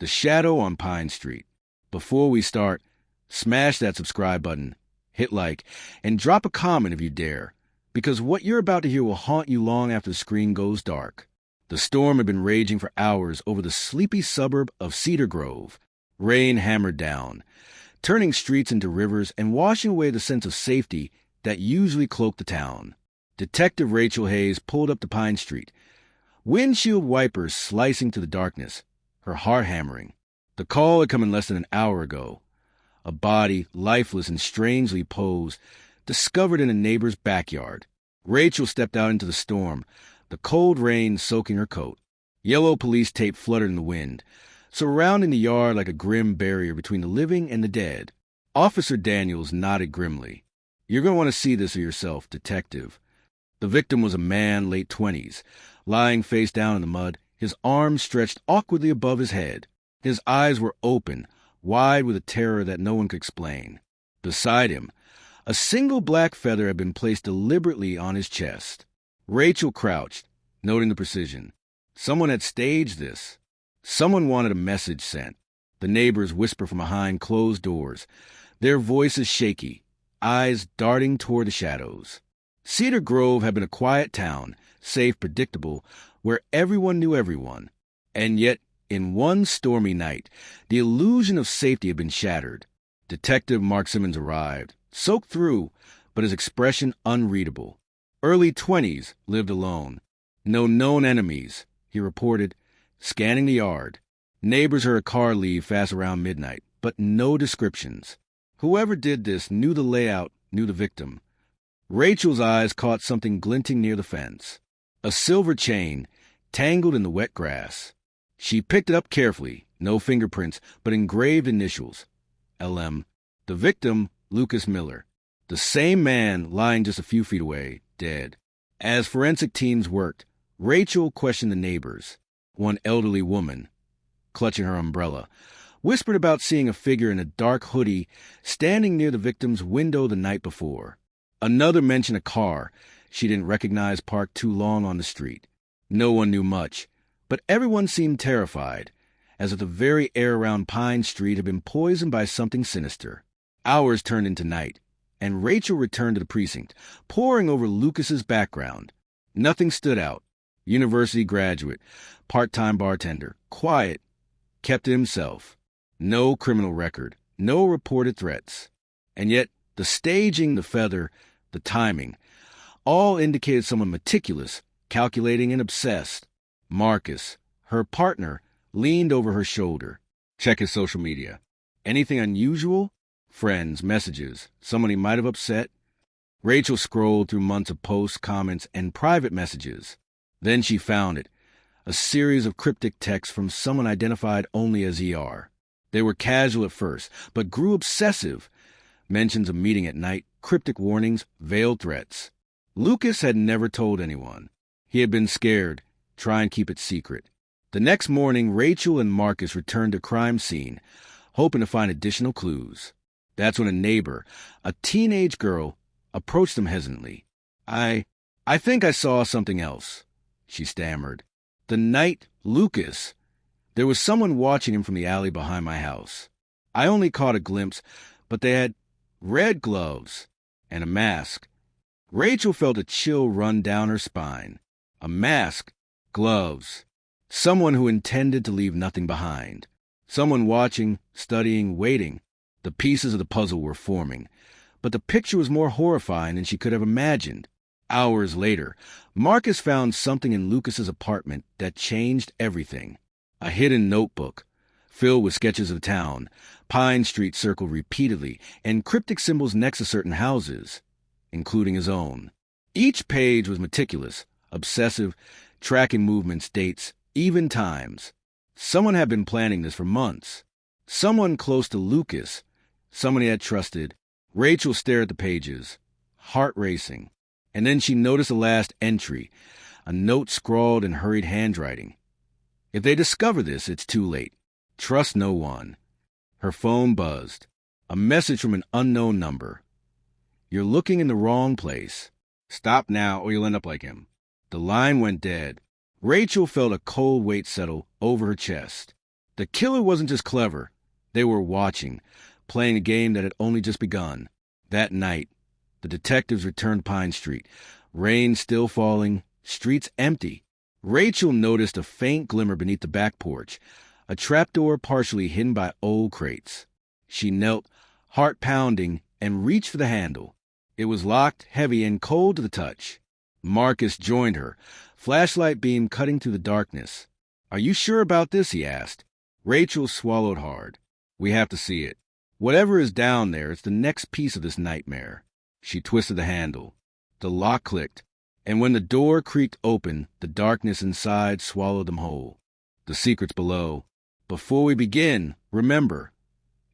The Shadow on Pine Street. Before we start, smash that subscribe button, hit like, and drop a comment if you dare, because what you're about to hear will haunt you long after the screen goes dark. The storm had been raging for hours over the sleepy suburb of Cedar Grove. Rain hammered down, turning streets into rivers and washing away the sense of safety that usually cloaked the town. Detective Rachel Hayes pulled up to Pine Street, windshield wipers slicing to the darkness, her heart hammering. The call had come in less than an hour ago. A body, lifeless and strangely posed, discovered in a neighbor's backyard. Rachel stepped out into the storm, the cold rain soaking her coat. Yellow police tape fluttered in the wind, surrounding the yard like a grim barrier between the living and the dead. Officer Daniels nodded grimly. "You're going to want to see this for yourself, detective." The victim was a man, late 20s, lying face down in the mud, his arms stretched awkwardly above his head. His eyes were open, wide with a terror that no one could explain. Beside him, a single black feather had been placed deliberately on his chest. Rachel crouched, noting the precision. Someone had staged this. Someone wanted a message sent. The neighbors whispered from behind closed doors, their voices shaky, eyes darting toward the shadows. Cedar Grove had been a quiet town, safe, predictable, where everyone knew everyone. And yet, in one stormy night, the illusion of safety had been shattered. Detective Mark Simmons arrived, soaked through, but his expression unreadable. Early 20s, lived alone. No known enemies, he reported, scanning the yard. Neighbors heard a car leave fast around midnight, but no descriptions. Whoever did this knew the layout, knew the victim. Rachel's eyes caught something glinting near the fence. A silver chain, tangled in the wet grass. She picked it up carefully, no fingerprints, but engraved initials. LM. The victim, Lucas Miller. The same man lying just a few feet away, dead. As forensic teams worked, Rachel questioned the neighbors. One elderly woman, clutching her umbrella, whispered about seeing a figure in a dark hoodie standing near the victim's window the night before. Another mentioned a car she didn't recognize parked too long on the street. No one knew much, but everyone seemed terrified, as if the very air around Pine Street had been poisoned by something sinister. Hours turned into night, and Rachel returned to the precinct, poring over Lucas's background. Nothing stood out. University graduate, part-time bartender, quiet, kept to himself. No criminal record, no reported threats. And yet, the staging, the feather, the timing, all indicated someone meticulous, calculating and obsessed. Marcus, her partner, leaned over her shoulder. Check his social media. Anything unusual? Friends, messages, someone he might have upset? Rachel scrolled through months of posts, comments, and private messages. Then she found it, a series of cryptic texts from someone identified only as ER. They were casual at first, but grew obsessive. Mentions of meeting at night, cryptic warnings, veiled threats. Lucas had never told anyone. He had been scared, trying to keep it secret. The next morning, Rachel and Marcus returned to the crime scene, hoping to find additional clues. That's when a neighbor, a teenage girl, approached them hesitantly. I think I saw something else," she stammered. "The night Lucas. There was someone watching him from the alley behind my house. I only caught a glimpse, but they had red gloves and a mask." Rachel felt a chill run down her spine. A mask, gloves. Someone who intended to leave nothing behind. Someone watching, studying, waiting. The pieces of the puzzle were forming, but the picture was more horrifying than she could have imagined. Hours later, Marcus found something in Lucas's apartment that changed everything. A hidden notebook, filled with sketches of the town, Pine Street circled repeatedly, and cryptic symbols next to certain houses, including his own. Each page was meticulous, obsessive, tracking movements, dates, even times. Someone had been planning this for months. Someone close to Lucas, someone he had trusted. Rachel stared at the pages, heart racing. And then she noticed the last entry, a note scrawled in hurried handwriting. If they discover this, it's too late. Trust no one. Her phone buzzed. A message from an unknown number. You're looking in the wrong place. Stop now or you'll end up like him. The line went dead. Rachel felt a cold weight settle over her chest. The killer wasn't just clever. They were watching, playing a game that had only just begun. That night, the detectives returned to Pine Street. Rain still falling, streets empty. Rachel noticed a faint glimmer beneath the back porch, a trapdoor partially hidden by old crates. She knelt, heart pounding, and reached for the handle. It was locked, heavy, and cold to the touch. Marcus joined her, flashlight beam cutting through the darkness. "Are you sure about this?" he asked. Rachel swallowed hard. "We have to see it. Whatever is down there, it's the next piece of this nightmare." She twisted the handle. The lock clicked, and when the door creaked open, the darkness inside swallowed them whole. The secret's below. Before we begin, remember,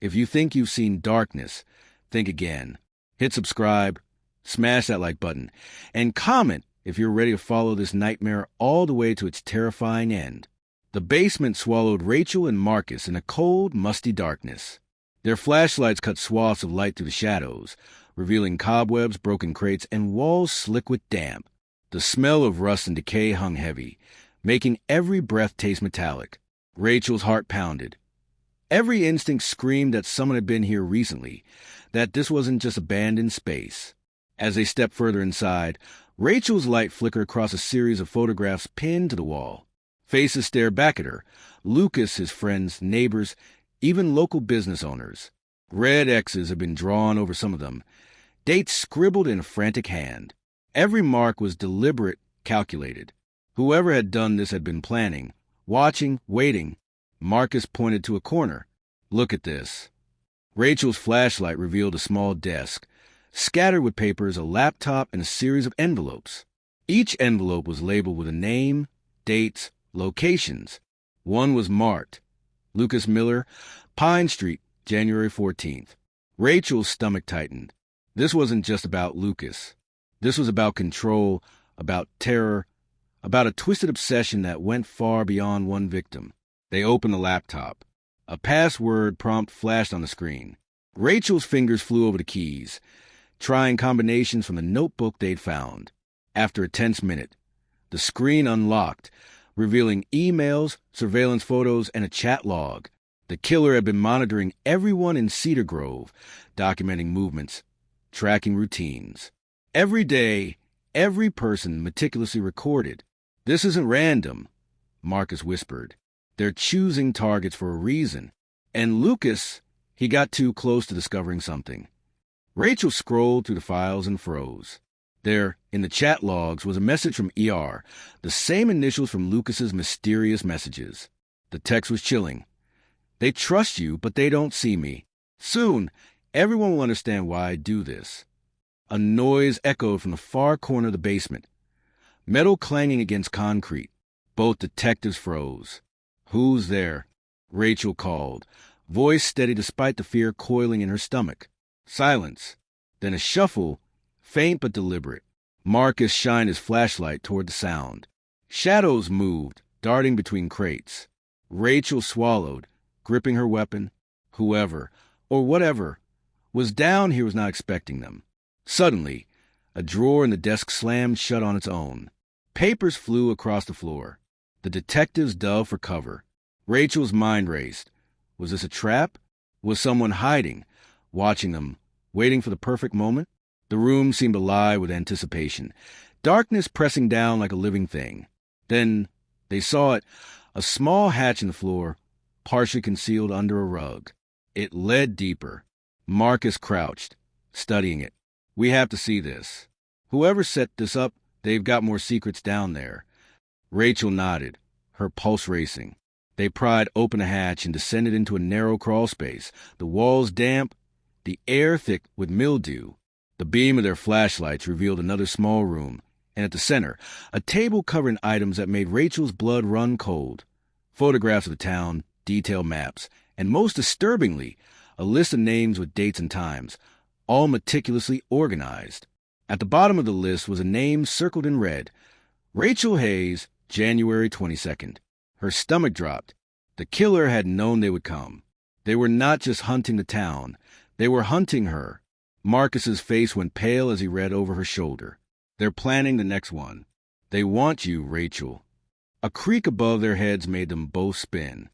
if you think you've seen darkness, think again. Hit subscribe, smash that like button, and comment if you're ready to follow this nightmare all the way to its terrifying end. The basement swallowed Rachel and Marcus in a cold, musty darkness. Their flashlights cut swaths of light through the shadows, revealing cobwebs, broken crates, and walls slick with damp. The smell of rust and decay hung heavy, making every breath taste metallic. Rachel's heart pounded. Every instinct screamed that someone had been here recently, that this wasn't just abandoned space. As they stepped further inside, Rachel's light flickered across a series of photographs pinned to the wall. Faces stared back at her. Lucas, his friends, neighbors, even local business owners. Red X's had been drawn over some of them, dates scribbled in a frantic hand. Every mark was deliberate, calculated. Whoever had done this had been planning, watching, waiting. Marcus pointed to a corner. "Look at this." Rachel's flashlight revealed a small desk, scattered with papers, a laptop, and a series of envelopes. Each envelope was labeled with a name, dates, locations. One was marked, Lucas Miller, Pine Street, January 14th. Rachel's stomach tightened. This wasn't just about Lucas. This was about control, about terror, about a twisted obsession that went far beyond one victim. They opened the laptop. A password prompt flashed on the screen. Rachel's fingers flew over the keys, trying combinations from the notebook they'd found. After a tense minute, the screen unlocked, revealing emails, surveillance photos, and a chat log. The killer had been monitoring everyone in Cedar Grove, documenting movements, tracking routines. Every day, every person meticulously recorded. "This isn't random," Marcus whispered. "They're choosing targets for a reason." And Lucas, he got too close to discovering something. Rachel scrolled through the files and froze. There, in the chat logs, was a message from ER, the same initials from Lucas's mysterious messages. The text was chilling. "They trust you, but they don't see me. Soon, everyone will understand why I do this." A noise echoed from the far corner of the basement. Metal clanging against concrete. Both detectives froze. "Who's there?" Rachel called, voice steady despite the fear coiling in her stomach. Silence. Then a shuffle, faint but deliberate. Marcus shined his flashlight toward the sound. Shadows moved, darting between crates. Rachel swallowed, gripping her weapon. Whoever, or whatever, was down here was not expecting them. Suddenly, a drawer in the desk slammed shut on its own. Papers flew across the floor. The detectives dove for cover. Rachel's mind raced. Was this a trap? Was someone hiding, watching them, waiting for the perfect moment? The room seemed alive with anticipation, darkness pressing down like a living thing. Then they saw it, a small hatch in the floor, partially concealed under a rug. It led deeper. Marcus crouched, studying it. "We have to see this. Whoever set this up, they've got more secrets down there." Rachel nodded, her pulse racing. They pried open a hatch and descended into a narrow crawl space, the walls damp, the air thick with mildew. The beam of their flashlights revealed another small room, and at the center, a table covering items that made Rachel's blood run cold. Photographs of the town, detailed maps, and most disturbingly, a list of names with dates and times, all meticulously organized. At the bottom of the list was a name circled in red. Rachel Hayes, January 22nd. Her stomach dropped. The killer had known they would come. They were not just hunting the town. They were hunting her. Marcus's face went pale as he read over her shoulder. "They're planning the next one. They want you, Rachel." A creak above their heads made them both spin.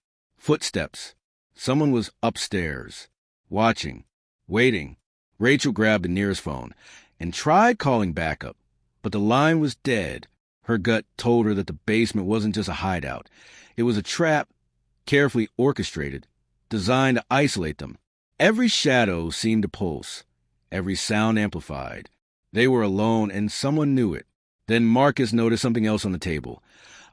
Footsteps. Someone was upstairs, watching, waiting. Rachel grabbed the nearest phone and tried calling backup, but the line was dead. Her gut told her that the basement wasn't just a hideout. It was a trap, carefully orchestrated, designed to isolate them. Every shadow seemed to pulse, every sound amplified. They were alone, and someone knew it. Then Marcus noticed something else on the table,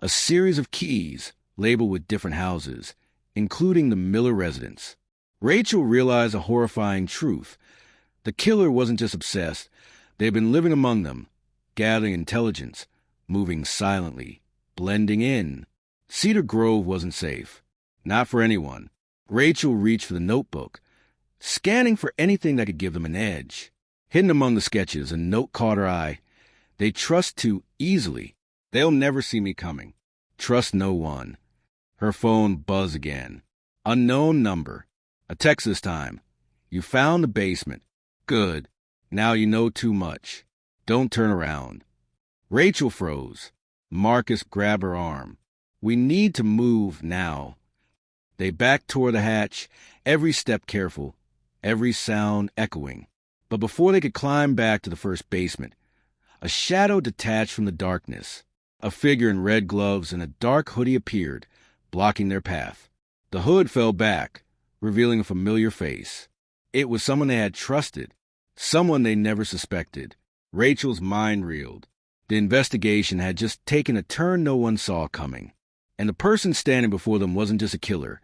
a series of keys labeled with different houses, including the Miller residence. Rachel realized a horrifying truth. The killer wasn't just obsessed. They had been living among them, gathering intelligence, moving silently, blending in. Cedar Grove wasn't safe. Not for anyone. Rachel reached for the notebook, scanning for anything that could give them an edge. Hidden among the sketches, a note caught her eye. They trust too easily. They'll never see me coming. Trust no one. Her phone buzzed again. Unknown number. A text this time. You found the basement. Good. Now you know too much. Don't turn around. Rachel froze. Marcus grabbed her arm. We need to move now. They backed toward the hatch, every step careful, every sound echoing. But before they could climb back to the first basement, a shadow detached from the darkness. A figure in red gloves and a dark hoodie appeared, blocking their path. The hood fell back, revealing a familiar face. It was someone they had trusted, someone they never suspected. Rachel's mind reeled. The investigation had just taken a turn no one saw coming. And the person standing before them wasn't just a killer.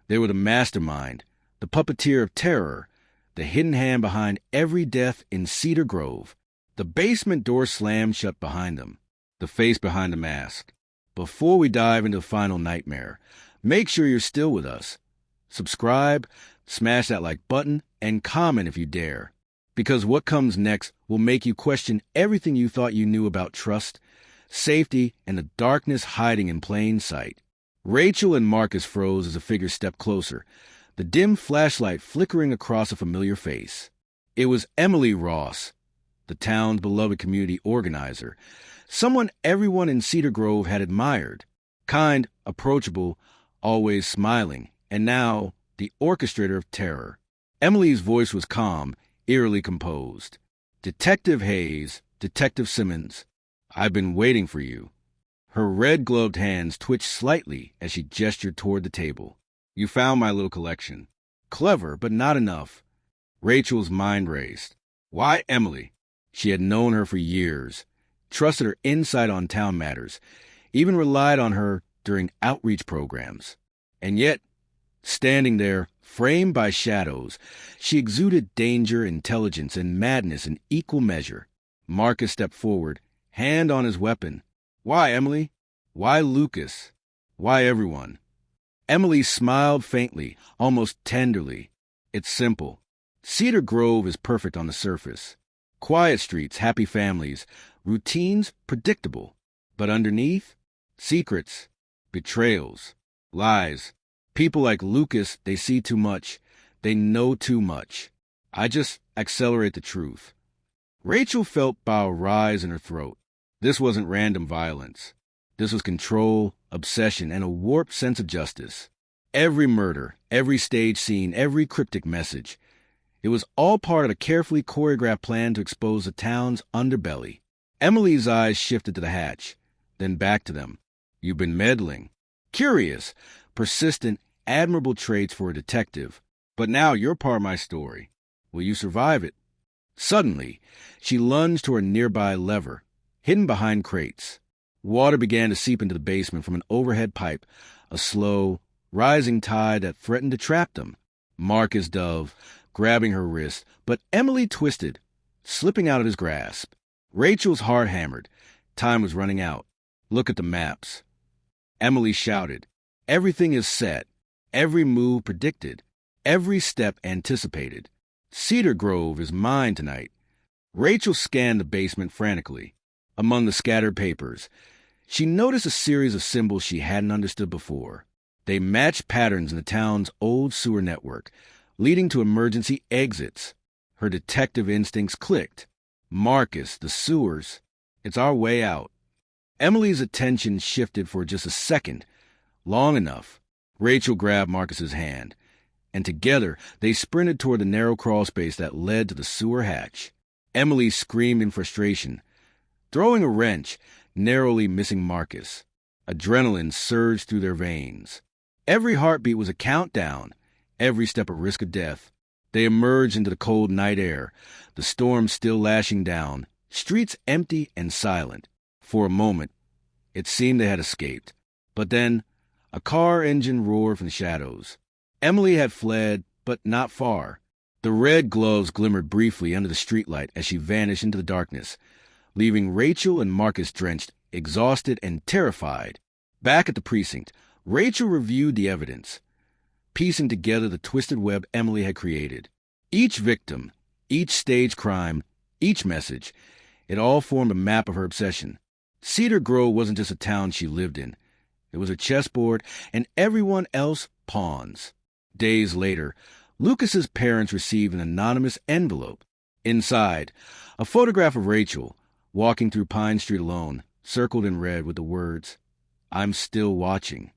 They were the mastermind, the puppeteer of terror, the hidden hand behind every death in Cedar Grove. The basement door slammed shut behind them, the face behind the mask. Before we dive into the final nightmare, make sure you're still with us. Subscribe, smash that like button, and comment if you dare. Because what comes next will make you question everything you thought you knew about trust, safety, and the darkness hiding in plain sight. Rachel and Marcus froze as a figure stepped closer, the dim flashlight flickering across a familiar face. It was Emily Ross, the town's beloved community organizer, someone everyone in Cedar Grove had admired. Kind, approachable, always smiling, and now the orchestrator of terror. Emily's voice was calm, eerily composed. Detective Hayes, Detective Simmons, I've been waiting for you. Her red-gloved hands twitched slightly as she gestured toward the table. You found my little collection. Clever, but not enough. Rachel's mind raced. Why Emily? She had known her for years, trusted her insight on town matters, even relied on her during outreach programs. And yet, standing there, framed by shadows, she exuded danger, intelligence, and madness in equal measure. Marcus stepped forward, hand on his weapon. Why, Emily? Why Lucas? Why everyone? Emily smiled faintly, almost tenderly. It's simple. Cedar Grove is perfect on the surface. Quiet streets, happy families, routines predictable. But underneath, secrets, betrayals, lies. People like Lucas, they see too much. They know too much. I just accelerate the truth. Rachel felt bile rise in her throat. This wasn't random violence. This was control, obsession, and a warped sense of justice. Every murder, every stage scene, every cryptic message. It was all part of a carefully choreographed plan to expose the town's underbelly. Emily's eyes shifted to the hatch, then back to them. You've been meddling. Curious, persistent, admirable traits for a detective. But now you're part of my story. Will you survive it? Suddenly, she lunged toward a nearby lever, hidden behind crates. Water began to seep into the basement from an overhead pipe, a slow, rising tide that threatened to trap them. Marcus dove, grabbing her wrist, but Emily twisted, slipping out of his grasp. Rachel's heart hammered. Time was running out. Look at the maps. Emily shouted. Everything is set. Every move predicted. Every step anticipated. Cedar Grove is mine tonight. Rachel scanned the basement frantically. Among the scattered papers, she noticed a series of symbols she hadn't understood before. They matched patterns in the town's old sewer network, leading to emergency exits. Her detective instincts clicked. Marcus, the sewers. It's our way out. Emily's attention shifted for just a second, long enough. Rachel grabbed Marcus's hand, and together they sprinted toward the narrow crawl space that led to the sewer hatch. Emily screamed in frustration, throwing a wrench, narrowly missing Marcus. Adrenaline surged through their veins. Every heartbeat was a countdown, every step a risk of death. They emerged into the cold night air, the storm still lashing down, streets empty and silent. For a moment, it seemed they had escaped. But then, a car engine roared from the shadows. Emily had fled, but not far. The red gloves glimmered briefly under the streetlight as she vanished into the darkness, leaving Rachel and Marcus drenched, exhausted, and terrified. Back at the precinct, Rachel reviewed the evidence, piecing together the twisted web Emily had created. Each victim, each staged crime, each message, it all formed a map of her obsession. Cedar Grove wasn't just a town she lived in. It was a chessboard, and everyone else pawns. Days later, Lucas's parents received an anonymous envelope. Inside, a photograph of Rachel, walking through Pine Street alone, circled in red with the words, "I'm still watching."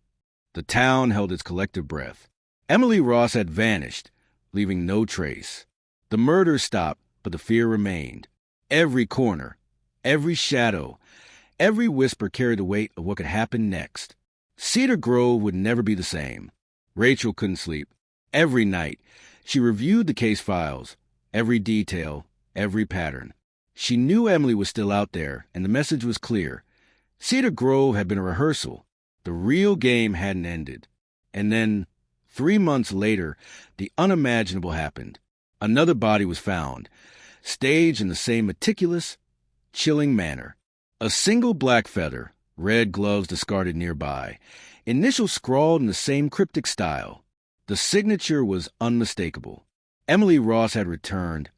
The town held its collective breath. Emily Ross had vanished, leaving no trace. The murder stopped, but the fear remained. Every corner, every shadow, every whisper carried the weight of what could happen next. Cedar Grove would never be the same. Rachel couldn't sleep. Every night, she reviewed the case files, every detail, every pattern. She knew Emily was still out there, and the message was clear. Cedar Grove had been a rehearsal. The real game hadn't ended. And then, 3 months later, the unimaginable happened. Another body was found, staged in the same meticulous, chilling manner. A single black feather, red gloves discarded nearby, initials scrawled in the same cryptic style. The signature was unmistakable. Emily Ross had returned,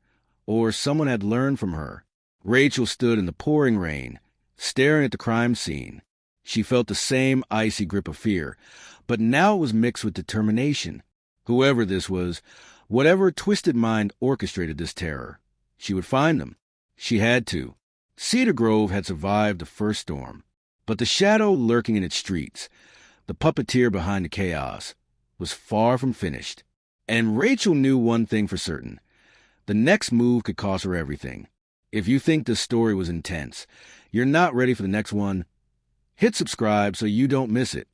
or someone had learned from her. Rachel stood in the pouring rain, staring at the crime scene. She felt the same icy grip of fear, but now it was mixed with determination. Whoever this was, whatever twisted mind orchestrated this terror, she would find them. She had to. Cedar Grove had survived the first storm, but the shadow lurking in its streets, the puppeteer behind the chaos, was far from finished. And Rachel knew one thing for certain. The next move could cost her everything. If you think this story was intense, you're not ready for the next one, hit subscribe so you don't miss it.